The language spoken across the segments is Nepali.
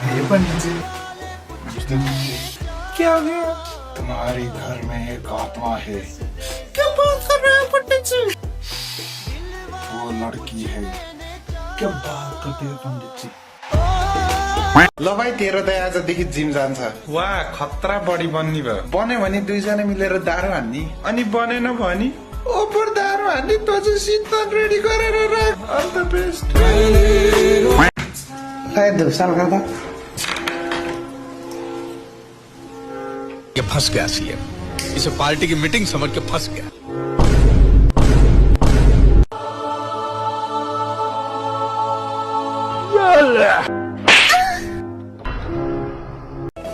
ये पंडित जी क्या हो गया? तुम्हारे घर में एक आत्मा है। क्या बात कर रहे हैं पंडित जी? वो लड़की है। क्या बात करते हो पंडित जी? ल भाइ तेरो त आजदेखि जिम जान्छ। वाह खतरा बडी बन्नी भयो। बन्यो भने दुईजना मिलेर दारू हान्ने। अनि बनेन भने ओपर दारू हान्ने। तँ चाहिँ शीतल रेडी गरेर राख। All the best. सायद साल गर्दा ये फंस गया सीएम। इसे पार्टी की मीटिंग समझ के फंस गया।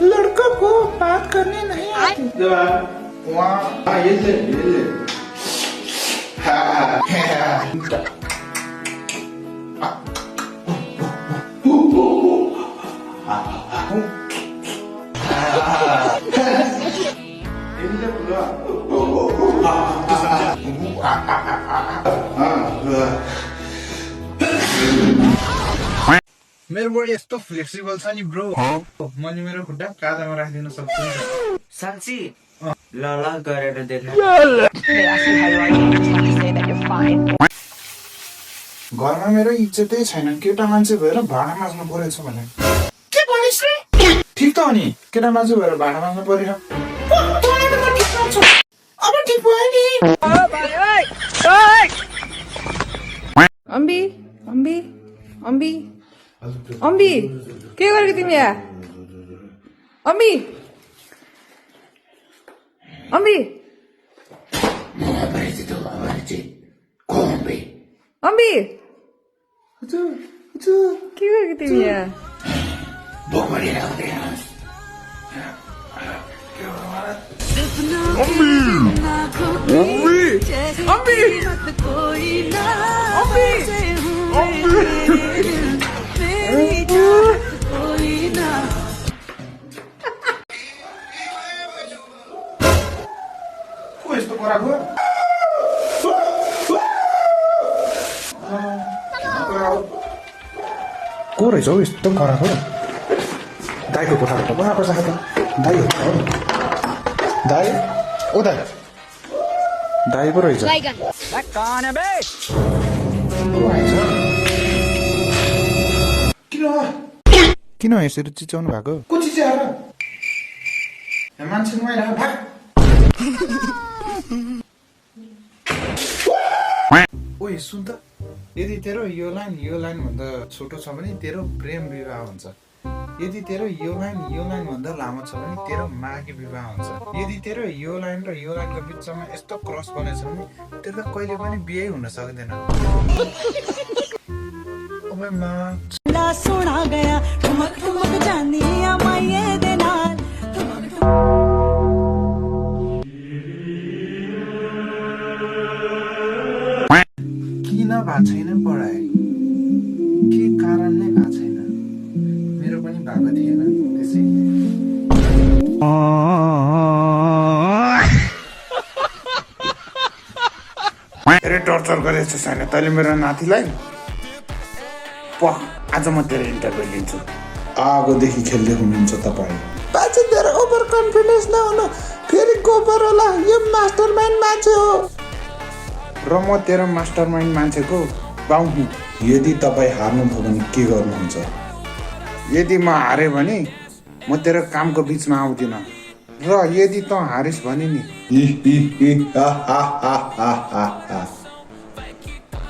लड़का को बात करनी नहीं आती। वहाँ ये ले मेरो बडी यस्तो फ्लेक्सिबल छ नि ब्रो। मैले मेरो खुट्टा काँधामा राखिदिन सक्छु नि। साँच्ची ल ल गरेर देखा। घरमा मेरो इज्जतै छैन। केटा मान्छे भएर भाडा माझ्नु परेछ भने के भनिस् रे? ठिक त हो नि। केटा मान्छे भएर भाडा माझ्नु परेन। अब ठिक भयो नि। अम्बी अम्बी अम्बी अम्बी के गरेको तिमी यहाँ? अम्बी अम्बी अम्बी के गरेको तिमी यहाँ? को यस्तो कराएको? को रहेछ हौ यस्तो कराएको? दाईको कोठाबाट बनाएको छ त। दाई हो दाई। ओ दाई दाई पो रहेछ। किन यसरी चिच्याउनु भएको? को चिच्याएर? मान्छे नुहाइरहेको भाग। ओइ सुन त, यदि तेरो यो लाइन भन्दा छोटो छ भने तेरो प्रेम विवाह हुन्छ। यदि तेरो यो लाइन भन्दा लामो छ भने तेरो मागी विवाह हुन्छ। यदि तेरो यो लाइन र यो लाइनको बिचमा यस्तो क्रस बनेछ भने तेरो त कहिले पनि बिहे हुन सक्दैन। ओए माँ सोना गया ठुमक ठुमक जानिया माये दे नाल किन भएको छैन पढाइ? के कारणले भएको छैन? मेरो पनि भएको थिएन त्यसैले। धेरै टर्चर गरेको छैन तैँले मेरो नातिलाई। आज म तेरो इन्टरभ्यू लिन्छु। आगोदेखि खेल्दै हुनुहुन्छ तपाईँ। बाजे तेरो ओभर कन्फिडेन्स नहुनु। फेरि गोबर होला। यो मास्टर माइन्ड मान्छे हो। र म तेरो मास्टर माइन्ड मान्छेको बाउ हुँ। यदि तपाईँ हार्नुभयो भने के गर्नुहुन्छ? यदि म हारेँ भने म तेरो कामको बिचमा आउँदिन। र यदि तँ हारिस् भने नि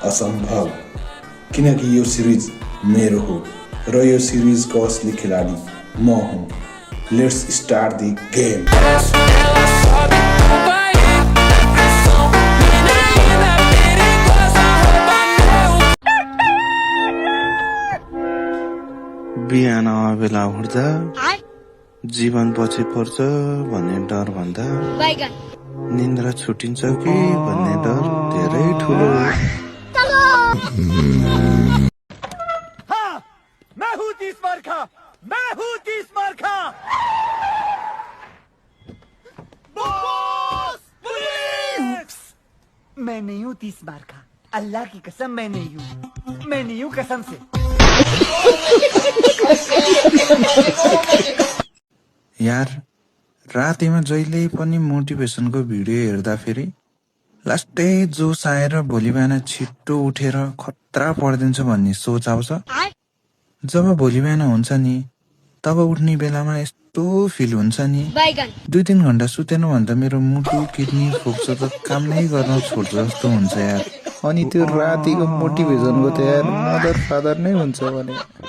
असम्भव। किनकि यो सिरिज मेरो हो र यो सिरिजको असली खेलाडी म हुँ। Let's start the game. बिहान बेला उठ्दा जीवन पछि पर्छ भन्ने डर भन्दा निन्द्रा छुटिन्छ कि भन्ने डर धेरै ठुलो। मैं नहीं हूँ 30 बार का। अल्लाह की कसम मैं नहीं हूँ। मैं नहीं हूँ कसम से। यार रातिमा जहिले पनि मोटिभेसनको भिडियो हेर्दाखेरि लास्टै जोस आएर भोलि बिहान छिट्टो उठेर खतरा पढिदिन्छु भन्ने सोच आउँछ। जब भोलि बिहान हुन्छ नि तब उठ्ने बेलामा यस्तो फिल हुन्छ नि 2-3 घण्टा सुतेन भन्दा मेरो मुटु किडनी फोक्सो त काम नै गर्न छोड्छ जस्तो हुन्छ यार। अनि त्यो रातिको मोटिभेसनको त यार मदर फादर नै हुन्छ भने